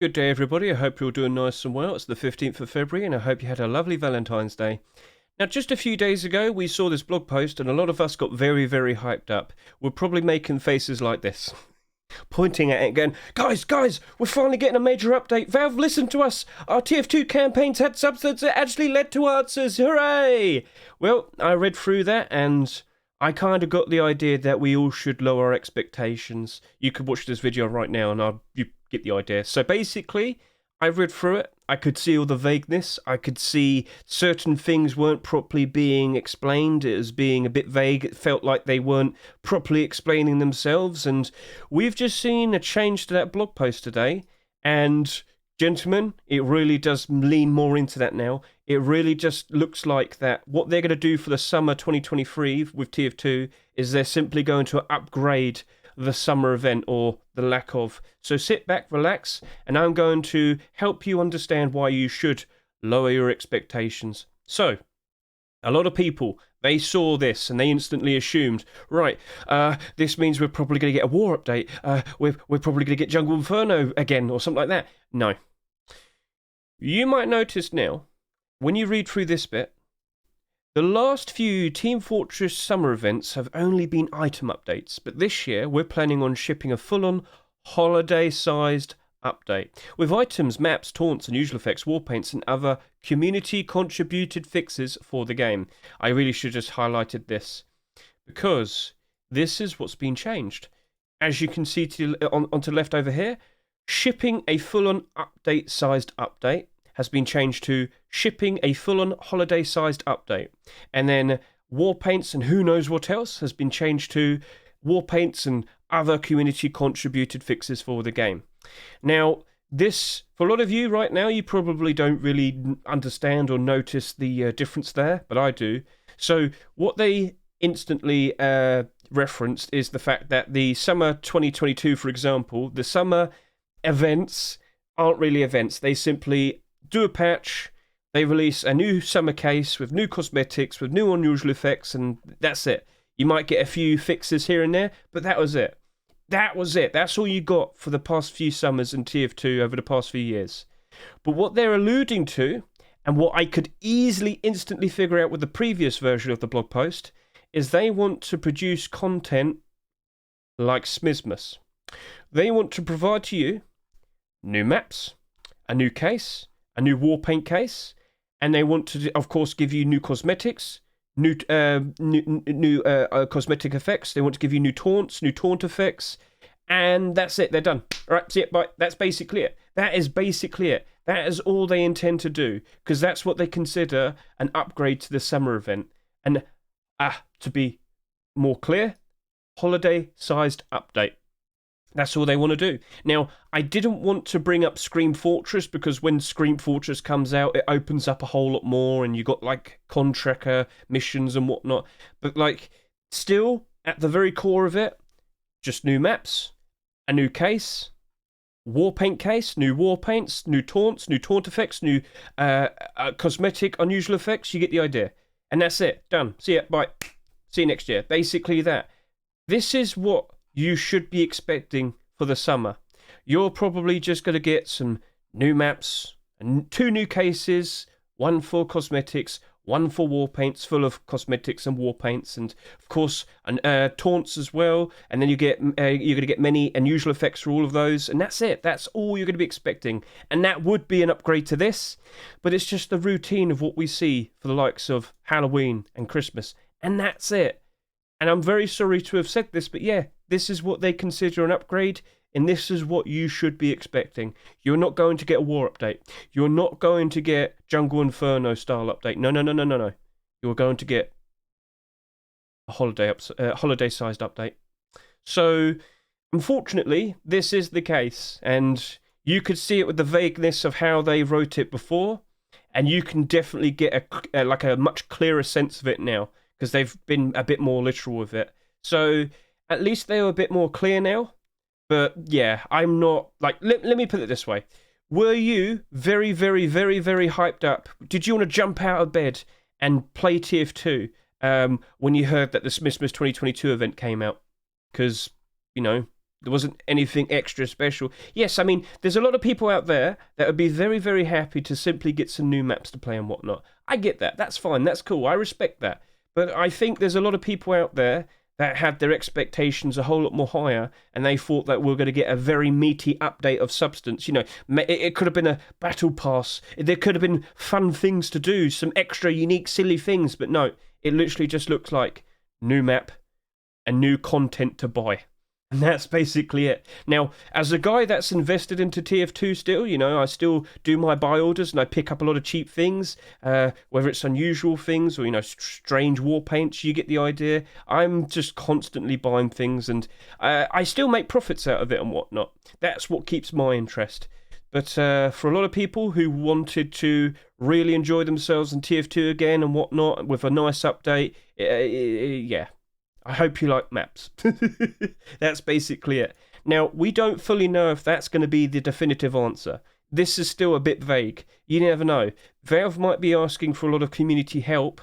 Good day, everybody. I hope you're all doing nice and well. It's the 15th of February, and I hope you had a lovely Valentine's Day. Now, just a few days ago, we saw this blog post, and a lot of us got very, very hyped up. We're probably making faces like this, pointing at it going, guys, we're finally getting a major update. Valve, listen to us. Our TF2 campaigns had substance that actually led to answers. Hooray! Well, I read through that, and I kind of got the idea that we all should lower our expectations. You could watch this video right now, and you get the idea. So basically, I read through it. I could see all the vagueness. I could see certain things weren't properly being explained as being a bit vague. It felt like they weren't properly explaining themselves. And we've just seen a change to that blog post today. And gentlemen, it really does lean more into that now. It really just looks like that what they're going to do for the summer 2023 with TF2 is they're simply going to upgrade the summer event, or the lack of. So sit back, relax, and I'm going to help you understand why you should lower your expectations. So, a lot of people, they saw this and they instantly assumed, right, this means we're probably going to get a war update. We're probably going to get Jungle Inferno again, or something like that. No. You might notice now, when you read through this bit, the last few Team Fortress summer events have only been item updates, but this year we're planning on shipping a full-on holiday-sized update, with items, maps, taunts, unusual effects, war paints, and other community-contributed fixes for the game. I really should have just highlighted this, because this is what's been changed. As you can see onto the left over here, shipping a full-on update-sized update has been changed to shipping a full-on holiday-sized update. And then war paints and who knows what else has been changed to war paints and other community-contributed fixes for the game. Now, this, for a lot of you right now, you probably don't really understand or notice the difference there, but I do. So what they instantly referenced is the fact that the summer 2022, for example, the summer events aren't really events. They simply do a patch, they release a new summer case with new cosmetics, with new unusual effects, and that's it. You might get a few fixes here and there, but that was it. That was it. That's all you got for the past few summers in TF2 over the past few years. But what they're alluding to, and what I could easily instantly figure out with the previous version of the blog post, is they want to produce content like Smizmas. They want to provide to you new maps, a new case, a new war paint case, and they want to, of course, give you new cosmetics, new cosmetic effects. They want to give you new taunts, new taunt effects, and that's it. They're done. All right, see it. Bye. That's basically it. That is basically it. That is all they intend to do, because that's what they consider an upgrade to the summer event. And to be more clear, holiday-sized update. That's all they want to do. Now, I didn't want to bring up Scream Fortress, because when Scream Fortress comes out, it opens up a whole lot more, and you got, like, contractor missions and whatnot. But, like, still, at the very core of it, just new maps, a new case, war paint case, new war paints, new taunts, new taunt effects, new cosmetic unusual effects. You get the idea. And that's it. Done. See ya. Bye. See you next year. Basically that. This is what you should be expecting for the summer. You're probably just going to get some new maps, and 2 new cases, 1 for cosmetics, 1 for war paints, full of cosmetics and war paints, and of course taunts as well. And then you're going to get many unusual effects for all of those, and that's it. That's all you're going to be expecting, and that would be an upgrade to this. But it's just the routine of what we see for the likes of Halloween and Christmas, and that's it. And I'm very sorry to have said this, but yeah, this is what they consider an upgrade, and this is what you should be expecting. You're not going to get a war update. You're not going to get Jungle Inferno style update. No. You're going to get a holiday-sized update. So, unfortunately, this is the case, and you could see it with the vagueness of how they wrote it before, and you can definitely get a much clearer sense of it now, because they've been a bit more literal with it. So, at least they are a bit more clear now. But yeah, I'm not, like, let me put it this way. Were you very, very, very, very hyped up? Did you want to jump out of bed and play TF2 when you heard that the Smizmas 2022 event came out? Because, you know, There wasn't anything extra special. Yes, I mean, there's a lot of people out there that would be very, very happy to simply get some new maps to play and whatnot. I get that. That's fine. That's cool. I respect that. But I think there's a lot of people out there that had their expectations a whole lot more higher, and they thought that we're going to get a very meaty update of substance. You know, it could have been a battle pass. There could have been fun things to do, some extra unique, silly things. But no, it literally just looks like new map and new content to buy. And that's basically it. Now, as a guy that's invested into TF2 still, you know, I still do my buy orders and I pick up a lot of cheap things, whether it's unusual things or, you know, strange war paints, you get the idea. I'm just constantly buying things, and I still make profits out of it and whatnot. That's what keeps my interest. But for a lot of people who wanted to really enjoy themselves in TF2 again and whatnot with a nice update, yeah. I hope you like maps. That's basically it. Now, we don't fully know if that's going to be the definitive answer. This is still a bit vague. You never know. Valve might be asking for a lot of community help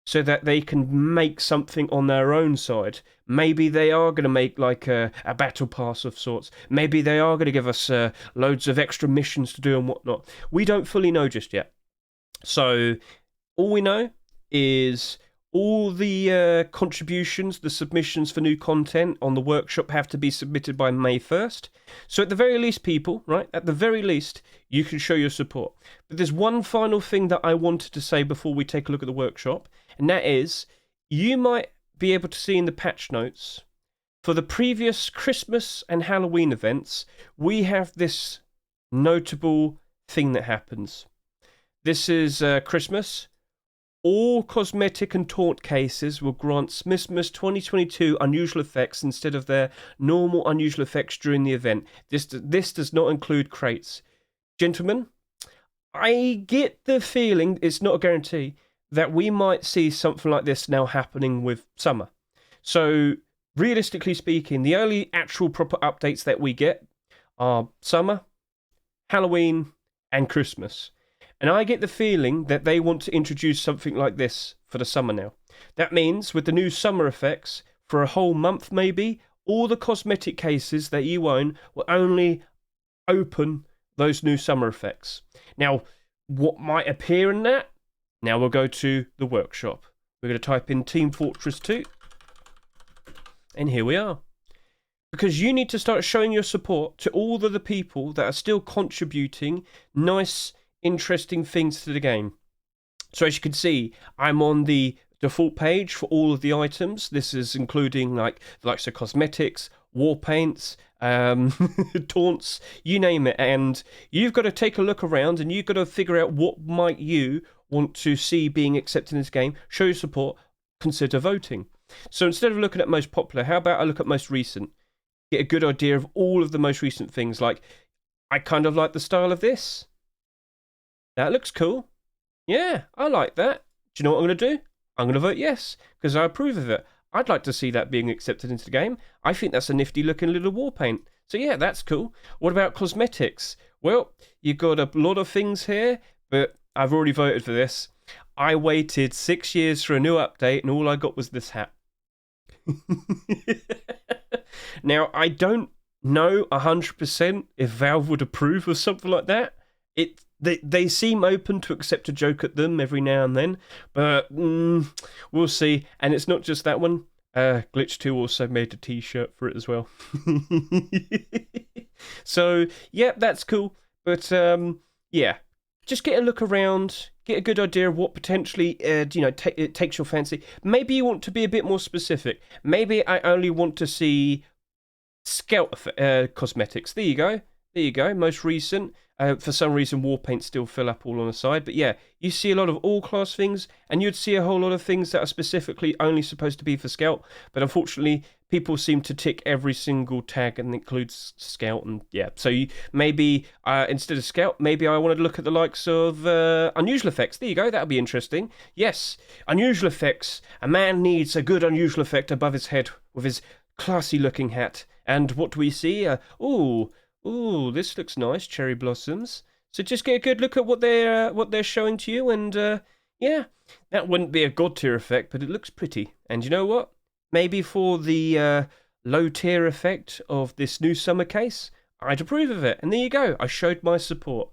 so that they can make something on their own side. Maybe they are going to make like a battle pass of sorts. Maybe they are going to give us loads of extra missions to do and whatnot. We don't fully know just yet. So, all we know is all the contributions, the submissions for new content on the workshop have to be submitted by May 1st. So at the very least, people, right, at the very least, you can show your support. But there's one final thing that I wanted to say before we take a look at the workshop, and that is, you might be able to see in the patch notes, for the previous Christmas and Halloween events, we have this notable thing that happens. This is Christmas. All cosmetic and taunt cases will grant Smithmas 2022 unusual effects instead of their normal unusual effects during the event. This does not include crates. Gentlemen, I get the feeling, it's not a guarantee, that we might see something like this now happening with summer. So, realistically speaking, the only actual proper updates that we get are summer, Halloween, and Christmas. And I get the feeling that they want to introduce something like this for the summer now. That means, with the new summer effects, for a whole month maybe, all the cosmetic cases that you own will only open those new summer effects. Now, what might appear in that? Now we'll go to the workshop. We're going to type in Team Fortress 2. And here we are. Because you need to start showing your support to all of the people that are still contributing nice, interesting things to the game. So as you can see, I'm on the default page for all of the items. This is including like the likes of cosmetics, war paints, taunts, you name it. And you've got to take a look around and you've got to figure out what might you want to see being accepted in this game. Show your support, consider voting. So instead of looking at most popular, how about I look at most recent? Get a good idea of all of the most recent things. Like, I kind of like the style of this. That looks cool. Yeah, I like that. Do you know what I'm going to do? I'm going to vote yes, because I approve of it. I'd like to see that being accepted into the game. I think that's a nifty looking little war paint. So yeah, that's cool. What about cosmetics? Well, you've got a lot of things here, but I've already voted for this. I waited 6 years for a new update, and all I got was this hat. Now, I don't know 100% if Valve would approve of something like that. They seem open to accept a joke at them every now and then, but we'll see. And it's not just that one. Glitch 2 also made a t-shirt for it as well. So, yeah, that's cool. But, yeah, just get a look around, get a good idea of what potentially, it takes your fancy. Maybe you want to be a bit more specific. Maybe I only want to see Scout cosmetics. There you go. There you go. Most recent. For some reason, war paints still fill up all on the side. But yeah, you see a lot of all-class things, and you'd see a whole lot of things that are specifically only supposed to be for Scout. But unfortunately, people seem to tick every single tag and includes Scout. And yeah, so maybe instead of Scout, maybe I wanted to look at the likes of unusual effects. There you go. That'll be interesting. Yes, unusual effects. A man needs a good unusual effect above his head with his classy-looking hat. And what do we see? Ooh, this looks nice, cherry blossoms. So just get a good look at what they're showing to you, and yeah, that wouldn't be a god tier effect, but it looks pretty. And you know what? Maybe for the low tier effect of this new summer case, I'd approve of it. And there you go. I showed my support.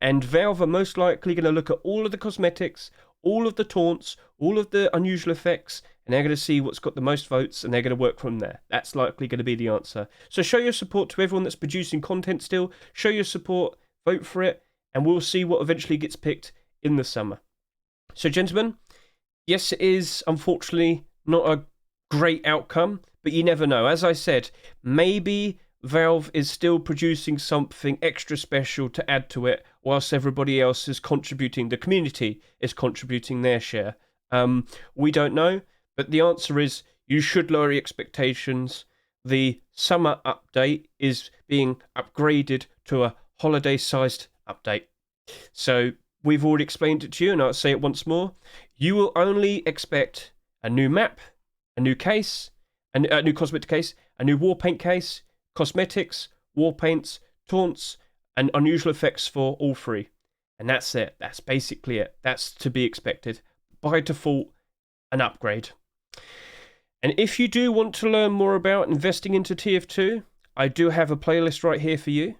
And Valve are most likely going to look at all of the cosmetics, all of the taunts, all of the unusual effects, and they're going to see what's got the most votes, and they're going to work from there. That's likely going to be the answer. So show your support to everyone that's producing content still. Show your support, vote for it, and we'll see what eventually gets picked in the summer. So, gentlemen, yes, it is unfortunately not a great outcome, but you never know. As I said, maybe Valve is still producing something extra special to add to it, whilst everybody else is contributing. The community is contributing their share. We don't know, but the answer is you should lower your expectations. The summer update is being upgraded to a holiday-sized update. So we've already explained it to you, and I'll say it once more. You will only expect a new map, a new case, a new cosmetic case, a new war paint case, cosmetics, war paints, taunts, and unusual effects for all three. And that's it. That's basically it. That's to be expected. By default, an upgrade. And if you do want to learn more about investing into TF2, I do have a playlist right here for you.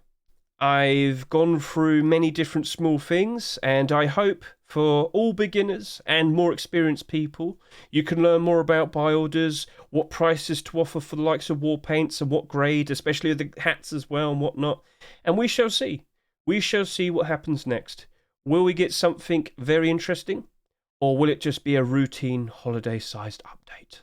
I've gone through many different small things, and I hope for all beginners and more experienced people, you can learn more about buy orders, what prices to offer for the likes of war paints and what grade, especially the hats as well and whatnot. And we shall see. We shall see what happens next. Will we get something very interesting, or will it just be a routine holiday-sized update?